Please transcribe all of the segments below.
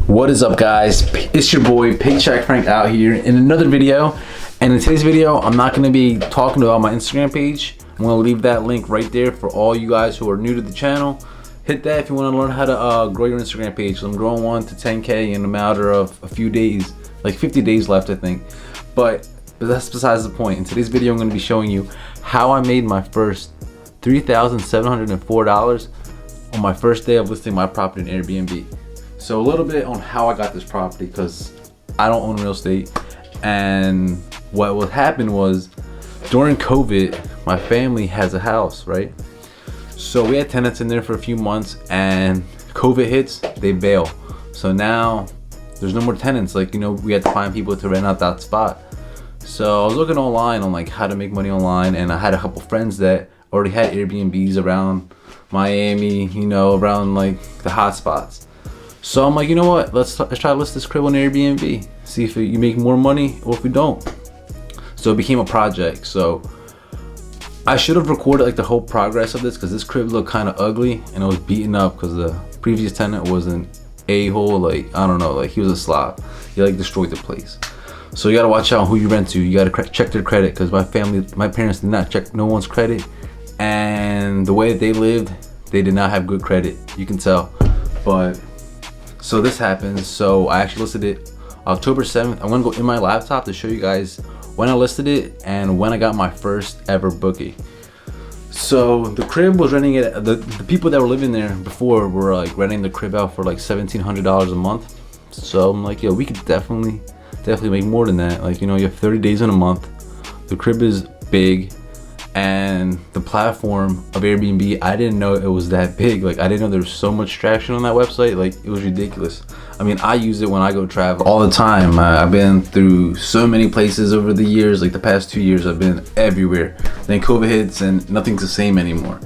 What is up, guys? It's your boy Paycheckfrank out here in another video. And in today's video, I'm not going to be talking about my Instagram page. I'm going to leave that link right there for all you guys who are new to the channel. Hit that if you want to learn how to grow your Instagram page. I'm growing one to 10K in a matter of a few days, like 50 days left, I think. But that's besides the point. In today's video, I'm going to be showing you how I made my first $3,704 on my first day of listing my property in Airbnb. So a little bit on how I got this property, because I don't own real estate. And what happened was, during COVID, my family has a house, right? So we had tenants in there for a few months, and COVID hits, they bail. So now there's no more tenants. Like, you know, we had to find people to rent out that spot. So I was looking online on like how to make money online, and I had a couple friends that already had Airbnbs around Miami, you know, around like the hot spots. So I'm like, you know what, let's try to list this crib on Airbnb, see if you make more money or if we don't. So it became a project. So I should have recorded like the whole progress of this, because this crib looked kind of ugly and it was beaten up because the previous tenant was an a-hole. Like, I don't know, like he was a slob. He like destroyed the place. So you gotta watch out who you rent to. You gotta check their credit, because my parents did not check no one's credit, and the way that they lived, they did not have good credit. You can tell. But so this happens. So I actually listed it October 7th. I'm gonna go in my laptop to show you guys when I listed it and when I got my first ever booking. So the crib was renting it. The people that were living there before were like renting the crib out for like $1,700 a month. So I'm like, yo, we could definitely make more than that. Like, you know, you have 30 days in a month. The crib is big, and the platform of Airbnb, I didn't know it was that big. Like, I didn't know there was so much traction on that website. Like, it was ridiculous. I mean, I use it when I go travel all the time. I've been through so many places over the years. Like the past 2 years, I've been everywhere. Then COVID hits and nothing's the same anymore.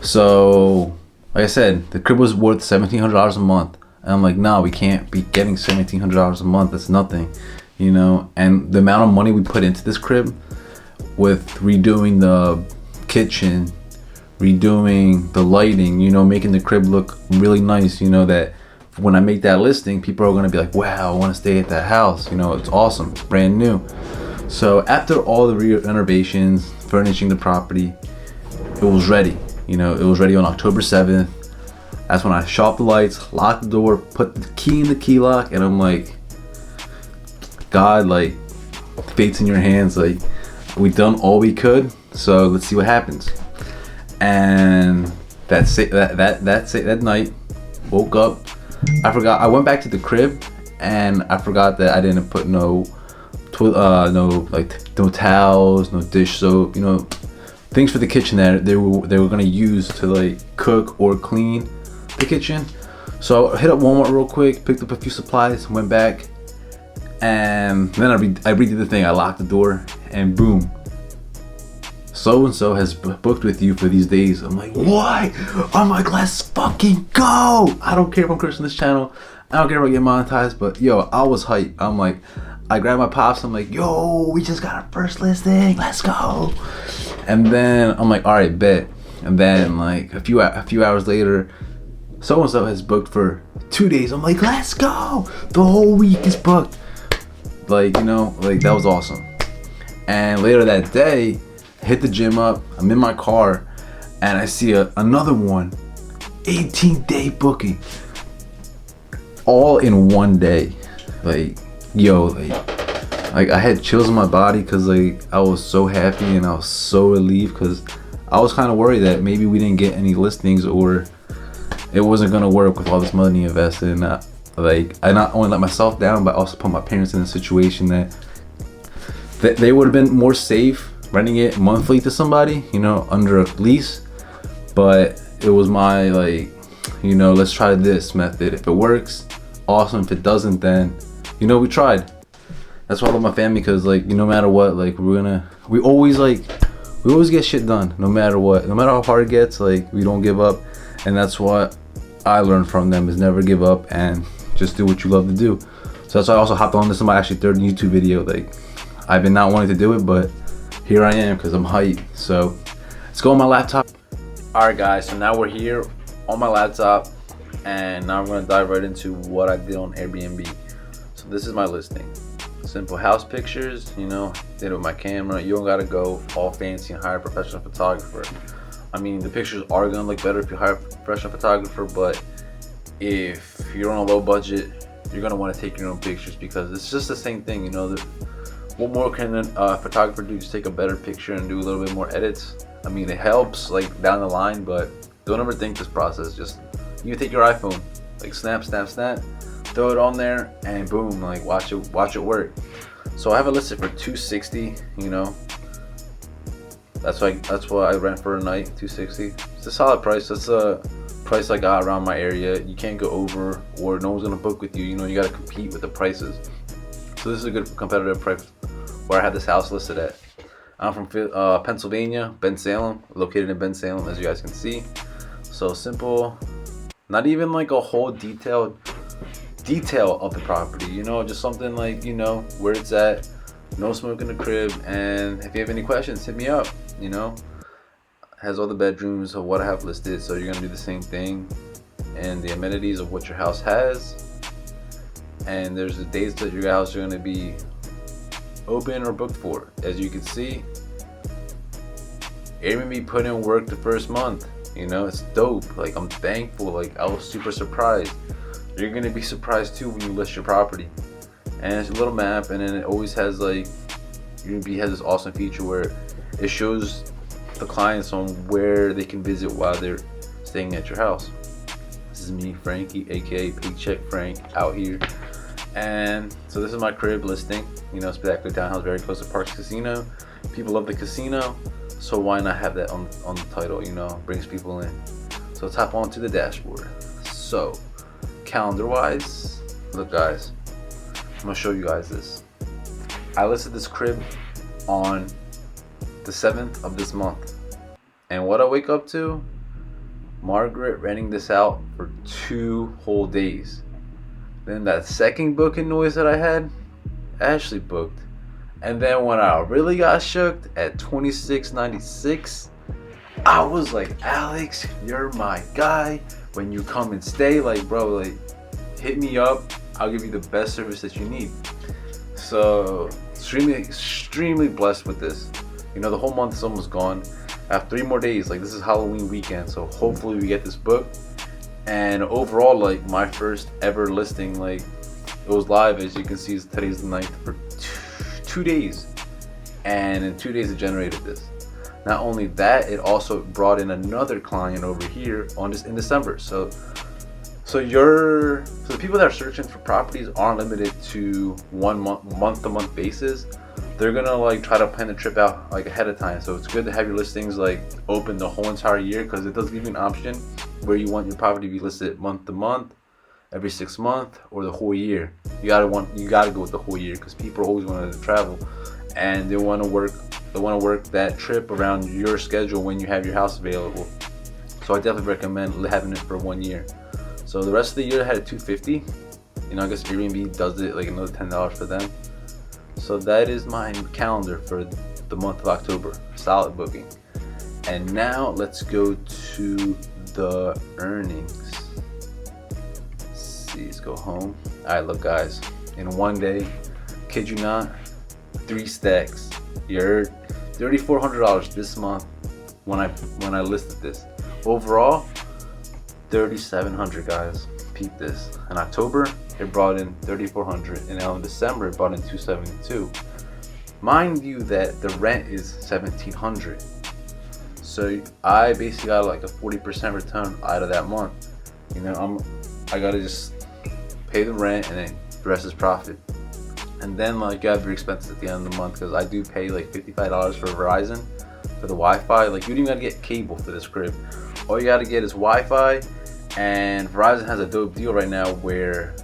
So like I said, the crib was worth $1,700 a month. And I'm like, nah, we can't be getting $1,700 a month. That's nothing, you know? And the amount of money we put into this crib, with redoing the kitchen, redoing the lighting, you know, making the crib look really nice, you know, that when I make that listing, people are gonna be like, wow, I wanna stay at that house, you know, it's awesome, it's brand new. So after all the renovations, furnishing the property, it was ready. You know, it was ready on October 7th. That's when I shut off the lights, locked the door, put the key in the key lock, and I'm like, God, like, fate's in your hands. Like, we done all we could, so let's see what happens. And that night, woke up. I forgot. I went back to the crib, and I forgot that I didn't put no towels, no dish soap, you know, things for the kitchen that they were gonna use to like cook or clean the kitchen. So I hit up Walmart real quick, picked up a few supplies, went back, and then I redid the thing. I locked the door, and boom, so and so has booked with you for these days. I'm like, what? I'm like, let's fucking go. I don't care if I'm cursing this channel, I don't care if I get monetized, but yo, I was hyped. I'm like, I grabbed my pops, I'm like, yo, we just got our first listing, let's go. And then I'm like, all right, bet. And then like a few hours later, so and so has booked for 2 days. I'm like, let's go, the whole week is booked. Like, you know, like that was awesome. And later that day, hit the gym up, I'm in my car, and I see another one, 18-day booking, all in one day. Like, yo, like I had chills in my body, because like I was so happy and I was so relieved, because I was kind of worried that maybe we didn't get any listings, or it wasn't gonna work with all this money invested. And like, I not only let myself down, but also put my parents in a situation that they would have been more safe renting it monthly to somebody, you know, under a lease. But it was my, like, you know, let's try this method. If it works, awesome. If it doesn't, then, you know, we tried. That's why I love my family, because like, no matter what, like we always get shit done, no matter what, no matter how hard it gets. Like, we don't give up. And that's what I learned from them, is never give up and just do what you love to do. So that's why I also hopped on. This is my actually third YouTube video. Like, I've been not wanting to do it, but here I am, because I'm hyped. So let's go on my laptop. All right, guys, so now we're here on my laptop. And now I'm going to dive right into what I did on Airbnb. So this is my listing. Simple house pictures, did it with my camera. You don't got to go all fancy and hire a professional photographer. I mean, the pictures are going to look better if you hire a professional photographer, but if you're on a low budget, you're going to want to take your own pictures because it's just the same thing, what more can a photographer do? Just take a better picture and do a little bit more edits. I mean, it helps like down the line, but don't overthink this process. Just you take your iPhone, like snap, throw it on there, and boom, like watch it work. So I have it listed for $260. That's what I rent for a night, $260. It's a solid price. That's a price I got around my area. You can't go over, or no one's gonna book with you. You got to compete with the prices. So this is a good competitive price where I had this house listed at. I'm from Pennsylvania, Bensalem, located in Bensalem, as you guys can see. So simple, not even like a whole detail of the property, just something like, where it's at, no smoke in the crib. And if you have any questions, hit me up. Has all the bedrooms of what I have listed, so you're gonna do the same thing, and the amenities of what your house has. And there's the days that your house are gonna be open or booked for. As you can see, Airbnb put in work the first month. It's dope. Like, I'm thankful. Like, I was super surprised. You're gonna be surprised too when you list your property. And it's a little map, and then it always has like, Airbnb has this awesome feature where it shows the clients on where they can visit while they're staying at your house. This is me, Frankie, aka Paycheckfrank, out here. And so this is my crib listing. It's exactly downhouse, very close to Parks Casino. People love the casino, so why not have that on the title? Brings people in. So let's hop onto the dashboard. So calendar wise, look guys, I'm gonna show you guys this. I listed this crib on the 7th of this month, and what I wake up to, Margaret renting this out for 2 whole days. Then that second booking noise that I had, Ashley booked. And then when I really got shook at $26.96, I was like, Alex, you're my guy. When you come and stay, like, bro, like, hit me up. I'll give you the best service that you need. So extremely blessed with this. The whole month is almost gone. I have 3 more days. Like, this is Halloween weekend, so hopefully we get this booked. And overall, like, my first ever listing, like, it was live, as you can see. Today's the 9th, for 2 days, and in 2 days it generated this. Not only that, it also brought in another client over here in December. So the people that are searching for properties aren't limited to month to month basis. They're gonna like try to plan the trip out like ahead of time. So it's good to have your listings like open the whole entire year, because it does give you an option where you want your property to be listed month to month, every 6 months, or the whole year. You gotta go with the whole year, because people always want to travel and they want to work that trip around your schedule when you have your house available. So I definitely recommend having it for 1 year. So the rest of the year I had it $250. I guess Airbnb does it like another $10 for them. So that is my calendar for the month of October. Solid booking. And now let's go to the earnings. Let's go home. Alright, look guys, in 1 day, kid you not, 3 stacks. You heard? $3,400 this month when I listed this. Overall, $3,700 guys. Peep this. In October, it brought in $3,400, and now in December it brought in $272. Mind you that the rent is $1,700. So I basically got like a 40% return out of that month. I gotta just pay the rent, and then the rest is profit. And then like you have your expenses at the end of the month, because I do pay like $55 for Verizon for the Wi-Fi. Like, you don't even gotta get cable for this crib. All you gotta get is Wi-Fi, and Verizon has a dope deal right now where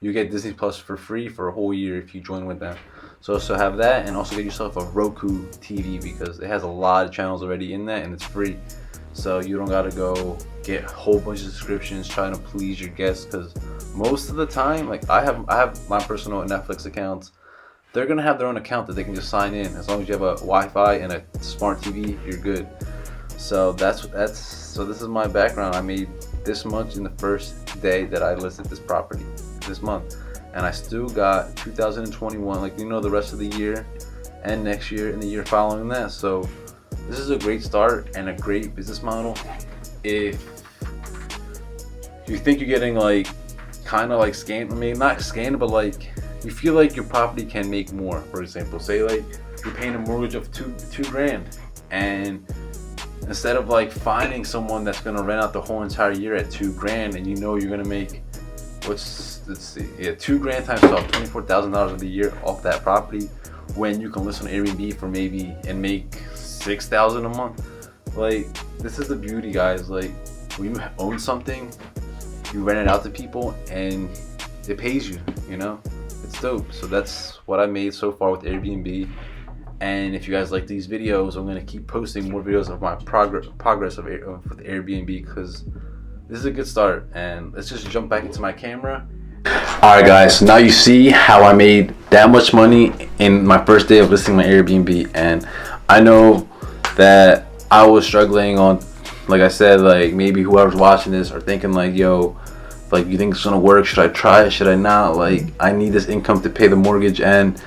you get Disney Plus for free for a whole year if you join with them. So have that, and also get yourself a Roku TV, because it has a lot of channels already in that, and it's free. So you don't gotta go get a whole bunch of subscriptions trying to please your guests, because most of the time, like I have my personal Netflix accounts. They're gonna have their own account that they can just sign in. As long as you have a Wi-Fi and a smart TV, you're good. So so this is my background. I made this much in the first day that I listed this property this month, and I still got 2021, like, the rest of the year and next year and the year following that. So this is a great start and a great business model. If you think you're getting like kind of like scammed, I mean not scammed, but like you feel like your property can make more. For example, say like you're paying a mortgage of two grand, and instead of like finding someone that's gonna rent out the whole entire year at 2 grand, and you're gonna make, let's see, 2 grand times 12, $24,000 of the year off that property, when you can list on Airbnb for maybe and make $6,000 a month. Like, this is the beauty, guys. Like, when you own something, you rent it out to people and it pays you, it's dope. So that's what I made so far with Airbnb. And if you guys like these videos, I'm gonna keep posting more videos of my progress with Airbnb, because this is a good start. And let's just jump back into my camera. Alright guys, so now you see how I made that much money in my first day of listing my Airbnb. And I know that I was struggling on, like I said, like maybe whoever's watching this are thinking like, yo, like, you think it's gonna work? Should I try it? Should I not? Like, I need this income to pay the mortgage and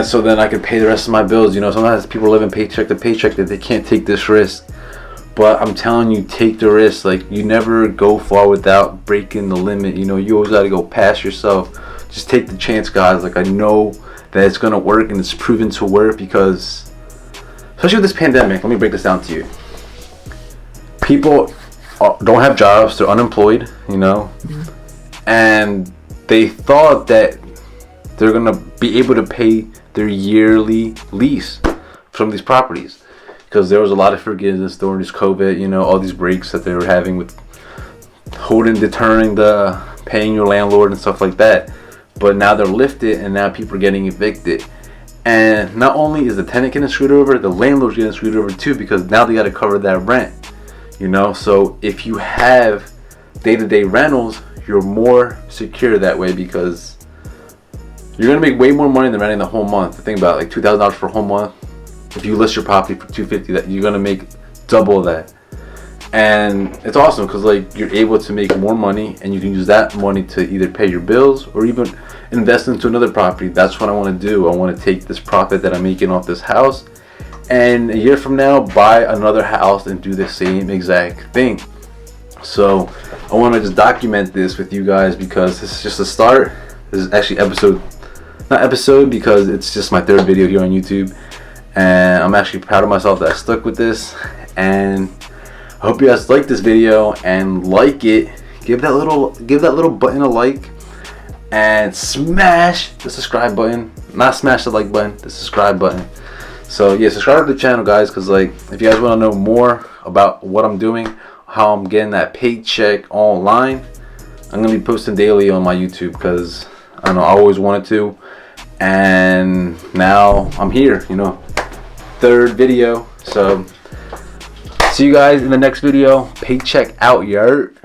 so then I can pay the rest of my bills. Sometimes people live in paycheck to paycheck, that they can't take this risk. But I'm telling you, take the risk. Like, you never go far without breaking the limit. You always got to go past yourself. Just take the chance, guys. Like, I know that it's gonna work, and it's proven to work, because especially with this pandemic, let me break this down to you. People don't have jobs, they're unemployed, and they thought that they're gonna be able to pay their yearly lease from these properties, because there was a lot of forgiveness during this COVID, all these breaks that they were having with deterring the paying your landlord and stuff like that. But now they're lifted, and now people are getting evicted. And not only is the tenant getting screwed over, the landlord's getting screwed over too, because now they got to cover that rent. So if you have day-to-day rentals, you're more secure that way, because you're gonna make way more money than renting the whole month. Think about it, like $2,000 for a whole month. If you list your property for $250, that you're gonna make double that. And it's awesome, because like you're able to make more money, and you can use that money to either pay your bills or even invest into another property. That's what I want to do. I want to take this profit that I'm making off this house, and a year from now buy another house and do the same exact thing. So I want to just document this with you guys, because this is just a start. This is actually not episode because it's just my 3rd video here on YouTube, and I'm actually proud of myself that I stuck with this. And I hope you guys like this video and like it. Give that little button a like, and smash the subscribe button. Not smash the like button, the subscribe button. So yeah, subscribe to the channel, guys, because like if you guys want to know more about what I'm doing, how I'm getting that paycheck online, I'm gonna be posting daily on my YouTube, because I don't know, I always wanted to, and now I'm here, 3rd video. So see you guys in the next video. Paycheck out, yard.